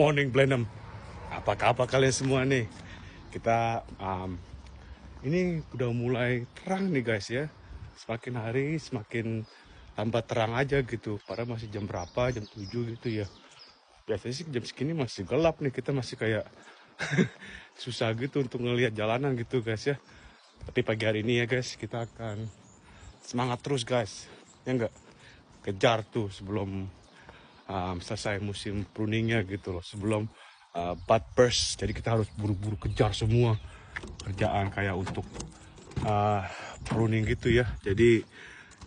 morning Blenheim. Apa kabar kalian semua nih? Kita ini udah mulai terang nih guys ya. Semakin hari semakin tambah terang aja gitu. Padahal masih jam berapa? Jam 7 gitu ya. Biasanya sih jam segini masih gelap nih. Kita masih kayak susah gitu untuk ngelihat jalanan gitu guys ya. Tapi pagi hari ini ya guys, kita akan semangat terus guys. Ya enggak? Kejar tuh sebelum selesai musim pruningnya gitu loh, sebelum bud burst. Jadi kita harus buru-buru kejar semua kerjaan kayak untuk pruning gitu ya. Jadi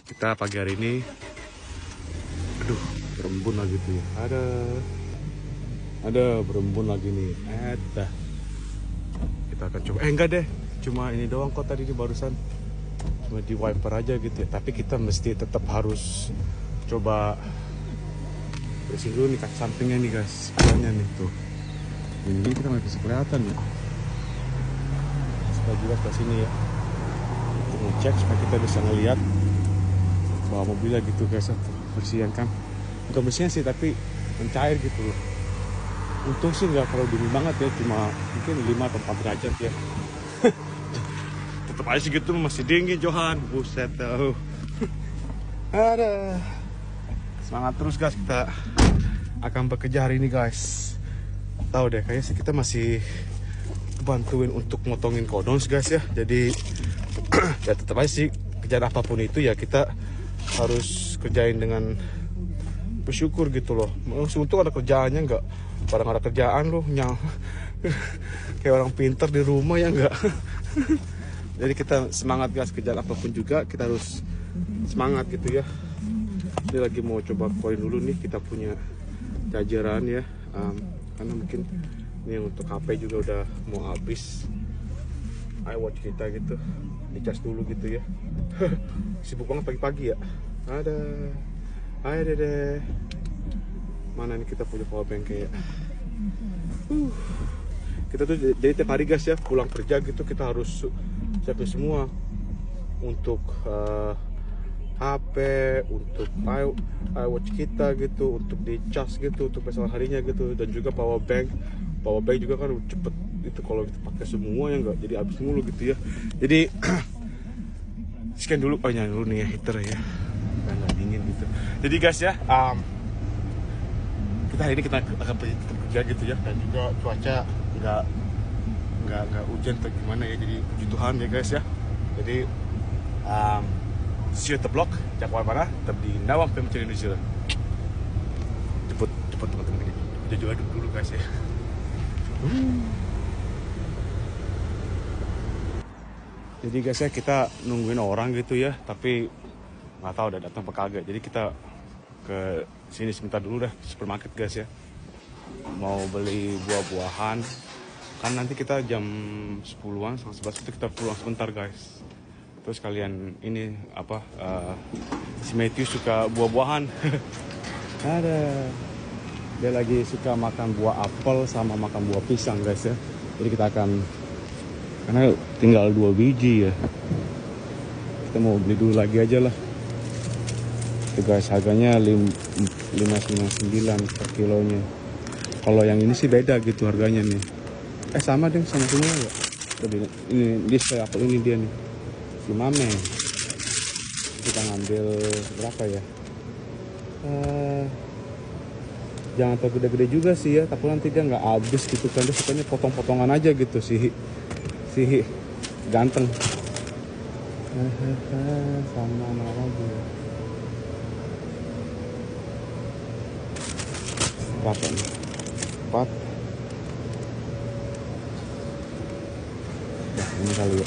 kita pagi hari ini, aduh berembun lagi tuh ya, ada berembun lagi nih. Kita akan coba, enggak deh, cuma ini doang kok tadi di barusan, cuma di wiper aja gitu ya. Tapi kita mesti tetap harus coba bersih dulu nih kaca sampingnya nih guys, sebelahnya nih tuh. Ini kita nggak bisa kelihatan ya. Sebelah juga sebelah sini ya. Untuk ngecek supaya kita bisa ngelihat bawa mobilnya gitu guys. Bersihan kan? Bukan bersihan sih, tapi mencair gitu loh. Untung sih nggak terlalu dingin banget ya, cuma mungkin 5 atau 4 derajat ya. Tetap aja segitu masih dingin Johan. Buset tuh. Ada. Semangat terus guys, kita akan bekerja hari ini guys. Tahu deh, kayaknya kita masih bantuin untuk motongin kodons guys ya. Jadi ya tetap aja sih, kerjaan apapun itu ya kita harus kerjain dengan bersyukur gitu loh. Untung ada kerjaannya, nggak pada ada kerjaan loh kayak orang pintar di rumah ya nggak. Jadi kita semangat guys, kerjaan apapun juga kita harus semangat gitu ya. Ini lagi mau coba koin dulu nih, kita punya chargeran ya, karena mungkin ini untuk HP juga udah mau habis. iWatch kita gitu dicas dulu gitu ya. Sibuk banget pagi-pagi ya. Hai dede, mana nih kita punya power bank kayak kita tuh jadi tiap hari guys ya, pulang kerja gitu kita harus siapin semua untuk HP, untuk iWatch kita gitu, untuk dicas gitu, untuk besok harinya gitu, dan juga power bank juga kan cepet itu kalau kita pakai semua ya nggak jadi habis mulu gitu ya. Jadi scan dulu, nyalain dulu nih ya heater ya, kan nggak dingin gitu. Jadi guys ya, kita hari ini kita akan tetap kerja gitu ya, dan juga cuaca nggak hujan atau gimana ya, jadi puji Tuhan ya guys ya. Jadi see you at the block, jangan kemana-mana, tetap di Nawang Pemcari New Zealand. Cepet teman-teman ini, jujur dulu guys ya. Jadi guys ya, kita nungguin orang gitu ya, tapi nggak tahu udah datang apa kagak. Jadi kita ke sini sebentar dulu dah, supermarket guys ya. Mau beli buah-buahan, kan nanti kita jam 10-an, setengah 11 itu kita pulang sebentar guys. Terus kalian ini apa, si Matthew suka buah-buahan. Dia lagi suka makan buah apel sama makan buah pisang guys ya. Jadi kita akan, karena tinggal 2 biji ya, kita mau beli dulu lagi aja lah. Itu guys, harganya 5,99 per kilonya. Kalau yang ini sih beda gitu harganya nih. Sama deh, sama semua ya. Ini dia apel ini dia nih, si Mame. Kita ngambil berapa ya? Jangan terlalu gede-gede juga sih ya, tapi nanti dia nggak habis gitu kan. Dia sukanya potong-potongan aja gitu si ganteng. Sama lagi. Berapa nih? 4. Nah, ini kali ya.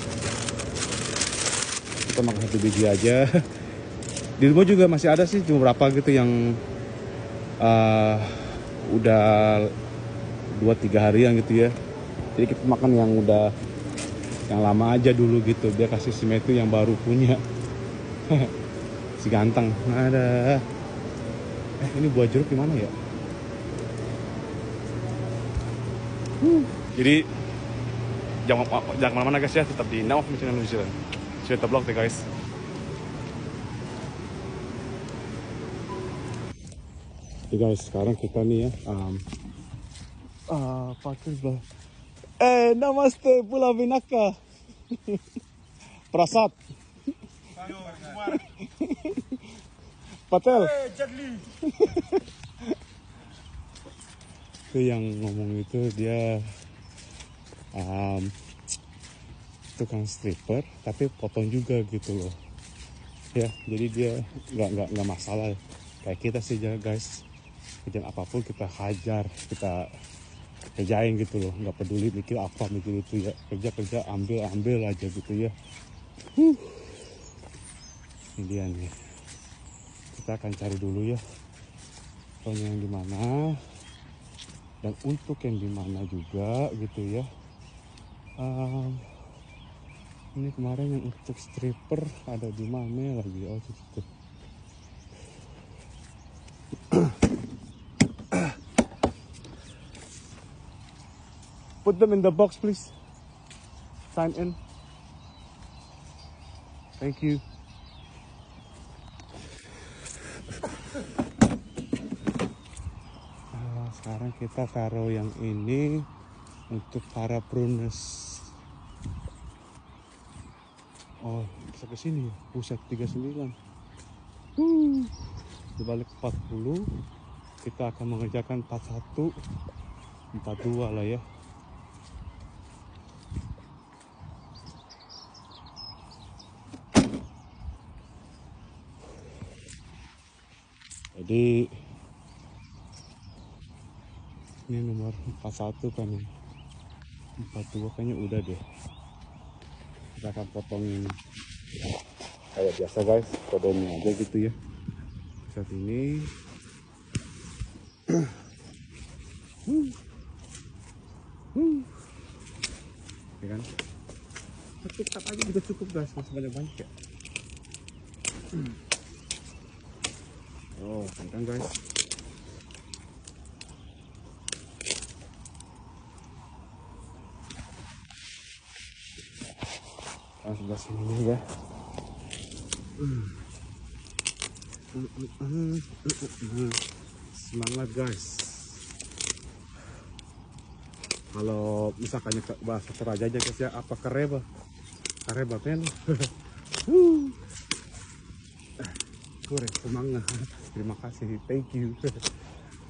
Kita makan 1 biji aja. Di rumah juga masih ada sih, cuma berapa gitu yang udah 2-3 harian gitu ya. Jadi kita makan yang udah yang lama aja dulu gitu, biar kasih si Matthew yang baru punya. Si ganteng. Ada. Ini buah jeruk gimana ya? Jadi jangan kemana-mana guys ya, tetap di Nawang Pemcari New Zealand. See you at the block deh guys. Oke guys, sekarang kita nih ya Pakai bah. Namaste Pula Vinaka. Prasad. Patel. Itu yang ngomong itu dia tukang stripper tapi potong juga gitu loh ya, jadi dia nggak masalah kayak kita sih guys, kerjaan apapun kita hajar, kita kerjain gitu loh, nggak peduli mikir apa mikir itu ya, kerja ambil aja gitu ya. Ini dia nih, kita akan cari dulu ya pokoknya yang dimana dan untuk yang dimana juga gitu ya. Ini kemarin yang untuk stripper ada di mana lagi? Oh situ. Put them in the box please. Sign in. Thank you. Sekarang kita taruh yang ini untuk para pruners. Oh, bisa ke sini ya. Pusat 39. Dibalik 40. Kita akan mengerjakan 41, 42 lah ya. Jadi ini nomor 41 kan ya. 42 kayaknya udah deh. Kita akan potong ini kayak biasa guys, kodenya aja gitu ya. Saat ini ya kan, tetap aja juga cukup guys, masih banyak ya. Oh kencang guys. Sebelah sini ya. Semangat guys. Kalau misalkan bahasa Toraja aja guys ya, apa kareba men. Kurang semangat. Terima kasih, thank you.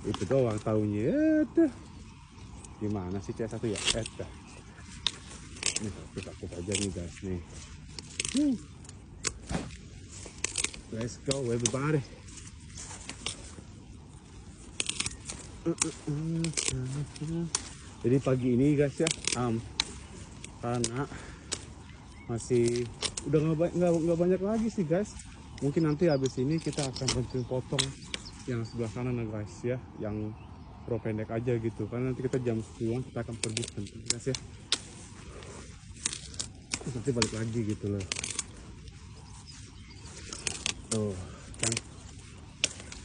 Itu doang taunya. Gimana sih C1 ya? Nih kita aja nih guys nih. Let's go everybody. Jadi pagi ini guys ya, karena masih udah nggak banyak lagi sih guys. Mungkin nanti habis ini kita akan bantuin potong yang sebelah sana nih guys ya, yang pro pendek aja gitu. Karena nanti kita jam 10 kita akan pergi guys ya. Nanti balik lagi gitu loh. Oh kan,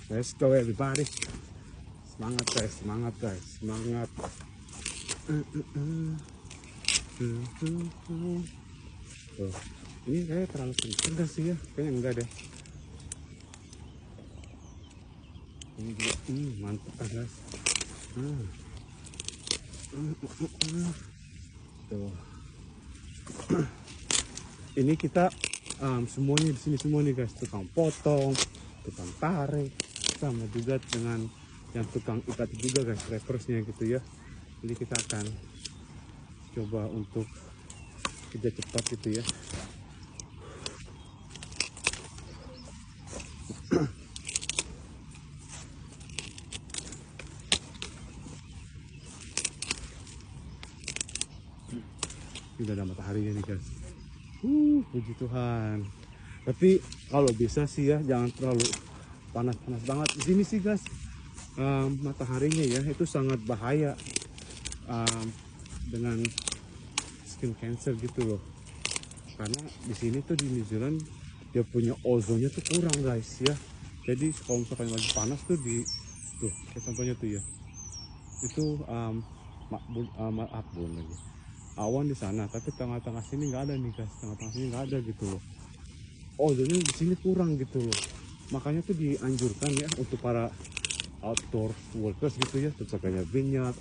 let's go everybody. Semangat guys, semangat. Tuh, ini kayak terlalu kenceng gak sih ya? Kayaknya enggak deh. Ini juga, mantap kan guys. Tuh. Ini kita semuanya di sini semua nih guys, tukang potong, tukang tarik, sama juga dengan yang tukang ikat juga guys, reversenya gitu ya. Jadi kita akan coba untuk kerja cepat gitu ya. Ini udah ada mataharinya nih guys. Puji Tuhan. Tapi kalau bisa sih ya jangan terlalu panas-panas banget di sini sih guys. Mataharinya ya itu sangat bahaya dengan skin cancer gitu loh. Karena di sini tuh di New Zealand dia punya ozonnya tuh kurang guys ya. Jadi kalau misalkan lagi panas tuh tuh kayak contohnya tuh ya. Itu makbul lagi. Awan di sana, tapi tengah-tengah sini nggak ada nih guys, tengah-tengah sini nggak ada gitu loh. Ozonnya di sini kurang gitu loh. Makanya tuh dianjurkan ya untuk para outdoor workers gitu ya, terutama vineyard,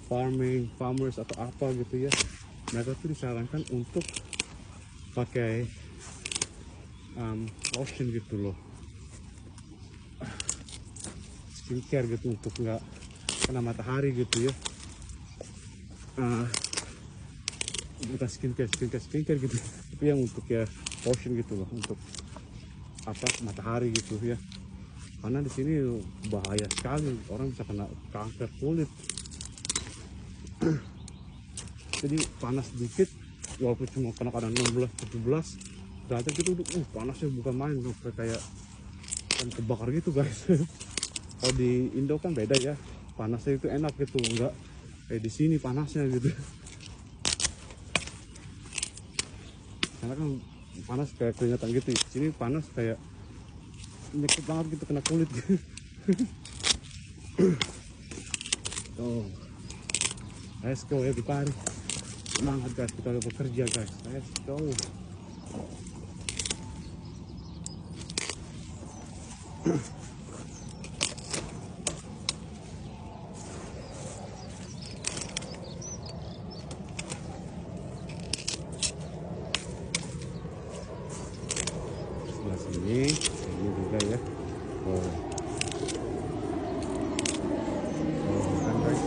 farmers atau apa gitu ya, mereka tuh disarankan untuk pakai lotion gitu loh, skincare gitu untuk nggak kena matahari gitu ya. Bukan skincare gitu, tapi yang untuk ya lotion gitu loh, untuk apa, matahari gitu ya. Karena di sini bahaya sekali, orang bisa kena kanker kulit. Jadi panas dikit, walaupun cuma kadang-kadang 16-17 derajat gitu, panasnya bukan main, kayak kan kebakar gitu guys. Kalau di Indo kan beda ya, panasnya itu enak gitu, enggak kayak di sini panasnya gitu. Karena kan panas kayak keringatan gitu, di sini panas kayak nyekut banget gitu, kena kulit gitu. Oh, let's go everybody. Semangat guys, kita udah bekerja guys. Let's go. Sebelah sini, ini juga ya. Oh, kan guys.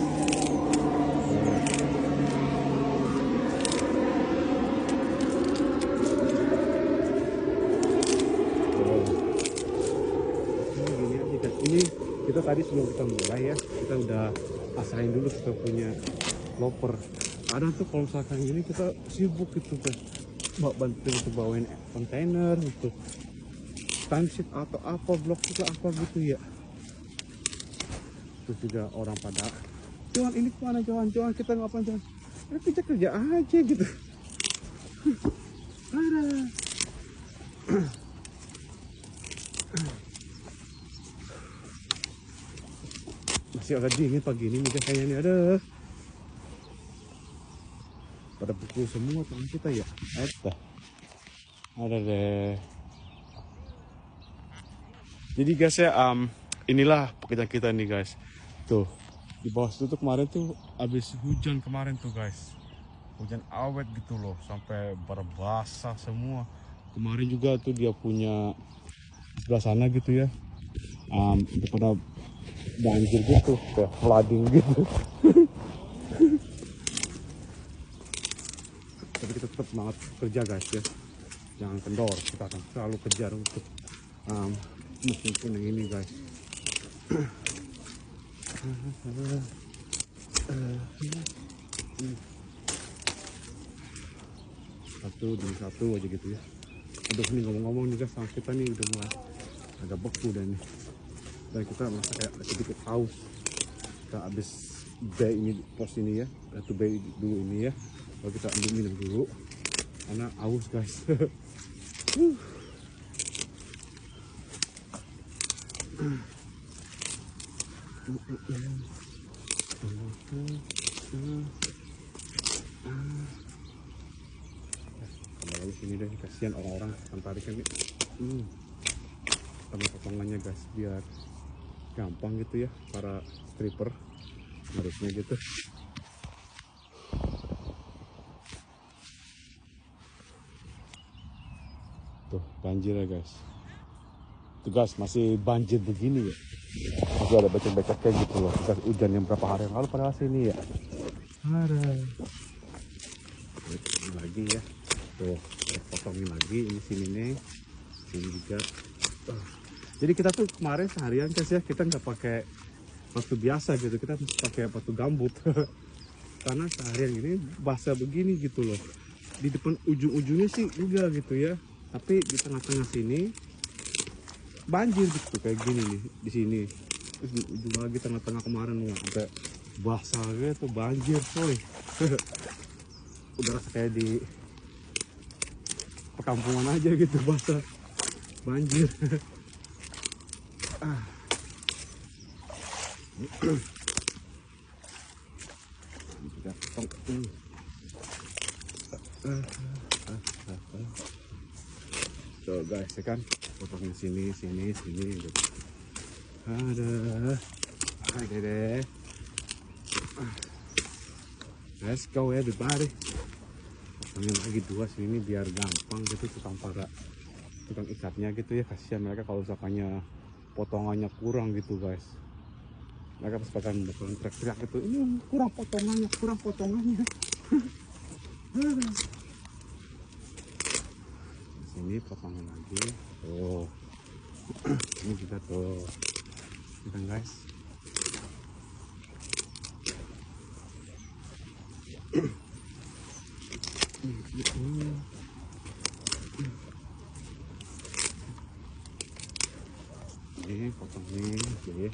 Ini kita tadi sebelum kita mulai ya, kita udah asain dulu, kita punya loper. Kadang tuh kalau misalkan gini kita sibuk gitu kan, bantu untuk bawain kontainer untuk timesheet atau apa, blok juga apa gitu ya. Terus juga orang pada, Johan ini kemana Johan kita ngapain Johan? Kerja aja gitu. Ada. Masih agak dingin pagi ini nih kayaknya nih, ada pada pukul semua teman kita ya. Ada deh. Jadi guys ya, inilah pekerjaan kita nih guys. Tuh di bawah situ tuh kemarin tuh habis hujan kemarin tuh guys, hujan awet gitu loh, sampai basah semua. Kemarin juga tuh dia punya sebelah sana gitu ya, udah pada banjir gitu, kayak flooding gitu. Tapi kita tetap semangat kerja guys ya, jangan kendor, kita akan selalu kejar untuk meskipun yang ini guys. Satu demi satu aja gitu ya. Aduh, ini ngomong-ngomong nih guys, sama kita nih udah mulai agak beku dan nih, dan kita merasa kayak sedikit haus. Kita habis bay ini, pos ini ya, atau bay dulu ini ya, lalu kita ambil minum dulu karena haus guys. Kembali sini deh, kasihan orang-orang tarikan nih. Sama potongannya guys, biar gampang gitu ya para stripper harusnya gitu. Tuh banjir ya guys. Tuh guys, masih banjir begini ya, masih ada becek-beceknya gitu loh. Kita hujan yang berapa hari yang lalu pada sini ya. Ada ini lagi ya, tuh potongin lagi ini sini nih, sini juga. Jadi kita tuh kemarin seharian guys ya, kita nggak pakai batu biasa gitu, kita pakai batu gambut. Karena seharian ini basah begini gitu loh. Di depan ujung-ujungnya sih enggak gitu ya, tapi di tengah-tengah sini banjir gitu kayak gini nih di sini. Terus di ujung lagi tengah-tengah kemarin sampai basah gitu, banjir coy. Udah rasa kayak di perkampungan aja gitu, basah banjir. Tuh guys ya kan, potongin sini gitu. Ada deh. Let's go everybody. Potongin lagi 2 sini biar gampang gitu tukang ikatnya gitu ya. Kasihan mereka kalau misalkannya potongannya kurang gitu guys. Mereka pasti bakalan teriak-teriak gitu, ini kurang potongannya. Sini potongan lagi. Oh, ini juga tuh, gitu guys. Ini potong nih, oke.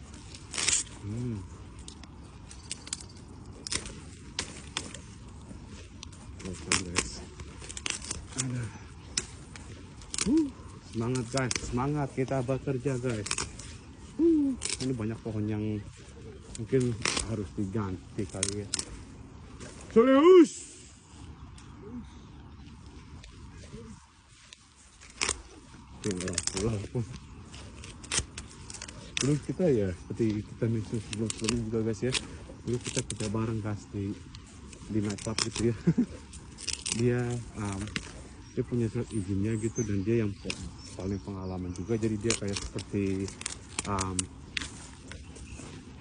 Oke guys. Semangat guys, semangat kita bekerja guys. Ini banyak pohon yang mungkin harus diganti kali ya. Serius. Orang pulang pun. Dulu kita ya, seperti kita mention sebelum juga guys ya. Dulu kita kerja bareng guys di nightclub gitu ya. Dia punya surat izinnya gitu, dan dia yang paling pengalaman juga, jadi dia kayak seperti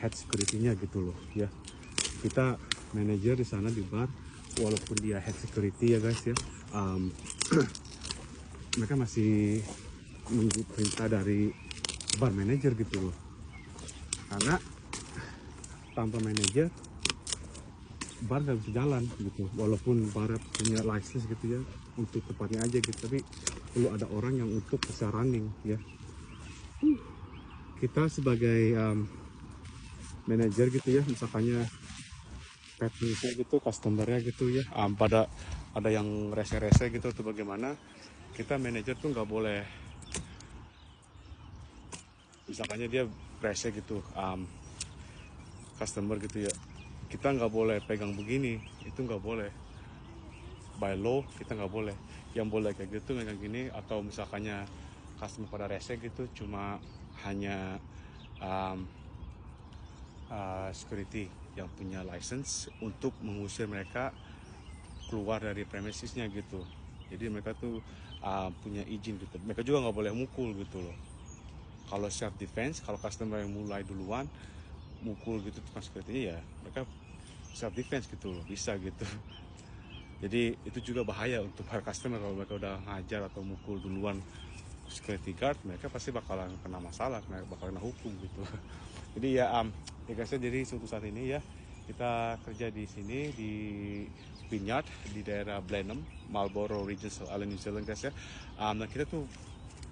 head security-nya gitu loh ya. Kita manajer di sana di bar, walaupun dia head security ya guys ya, mereka masih menunggu perintah dari bar manager gitu loh, karena tanpa manajer bar nggak bisa jalan gitu. Walaupun bar punya license gitu ya untuk tempatnya aja gitu, tapi perlu ada orang yang untuk bisa running ya. Kita sebagai manajer gitu ya, misalkannya petnya gitu, customernya gitu ya, pada ada yang rese-rese gitu atau bagaimana, kita manajer tuh nggak boleh, misalkannya dia rese gitu, customer gitu ya, kita nggak boleh pegang begini, itu nggak boleh. By law kita nggak boleh. Yang boleh kayak gitu megang gini, atau misalkannya customer pada rese gitu, cuma hanya security yang punya license untuk mengusir mereka keluar dari premisesnya gitu. Jadi mereka tuh punya izin gitu. Mereka juga nggak boleh mukul gitu loh. Kalau self defense, kalau customer yang mulai duluan mukul gitu tukang security, ya mereka self defense gitu loh, bisa gitu. Jadi itu juga bahaya untuk para customer, kalau mereka udah ngajar atau mukul duluan security guard, mereka pasti bakalan kena masalah, mereka bakalan kena hukum gitu. Jadi ya guys, jadi untuk saat ini ya kita kerja di sini di Vineyard di daerah Blenheim, Marlborough Region, Island New Zealand guys ya. Dan kita tuh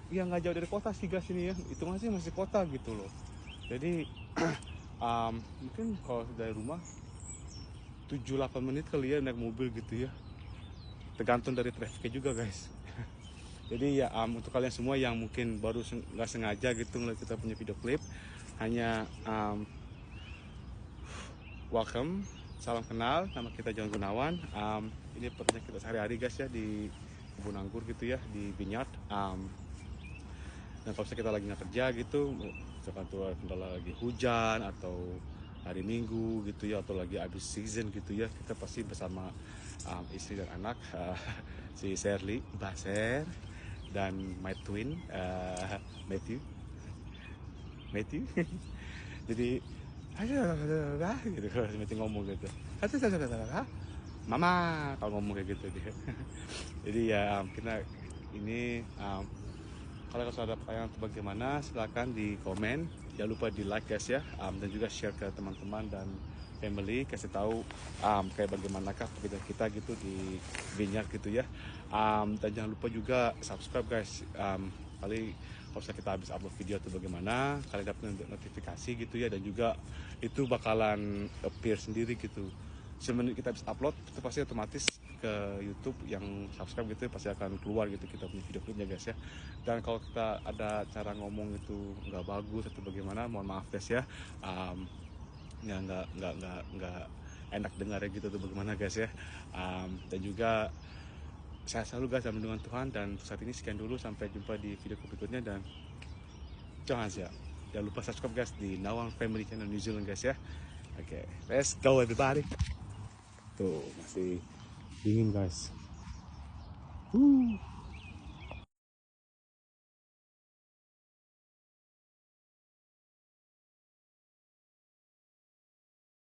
ya nggak jauh dari kota sih guys ini ya, itu masih kota gitu loh. Jadi mungkin kalau dari rumah 7-8 menit kali ya naik mobil gitu ya, tergantung dari trafficnya juga guys. Jadi ya untuk kalian semua yang mungkin baru nggak sengaja gitu ngeliat kita punya video klip, hanya welcome, salam kenal, nama kita John Gunawan. Ini pekerjaan kita sehari-hari guys ya di kebun anggur gitu ya, di Vineyard. Dan kalau kita lagi nggak kerja gitu, misalkan tuh kendala lagi hujan atau hari Minggu gitu ya, atau lagi habis season gitu ya, kita pasti bersama istri dan anak, si Sherly, Mbak Ser, dan my twin Matthew. Jadi gitu kalau Matthew ngomong gitu, mama kalau ngomong kayak gitu dia. Jadi ya kita ini kalau ada pertanyaan atau bagaimana, silahkan di komen, jangan lupa di like guys ya, dan juga share ke teman-teman dan family, kasih tahu kayak bagaimanakah pekerjaan kita gitu di Vineyard gitu ya. Dan jangan lupa juga subscribe guys, kali kalau kita habis upload video atau bagaimana, kalian dapat notifikasi gitu ya, dan juga itu bakalan appear sendiri gitu. Semenit kita habis upload itu pasti otomatis ke YouTube yang subscribe gitu, pasti akan keluar gitu kita punya video klipnya guys ya. Dan kalau kita ada cara ngomong itu nggak bagus atau bagaimana, mohon maaf guys ya, nggak enak dengar ya gitu atau bagaimana guys ya. Dan juga saya selalu guys dalam lindungan Tuhan, dan saat ini sekian dulu, sampai jumpa di video berikutnya, dan jangan lupa subscribe guys di Nawang Family Channel New Zealand guys ya. Oke, let's go everybody. Tuh masih dingin guys.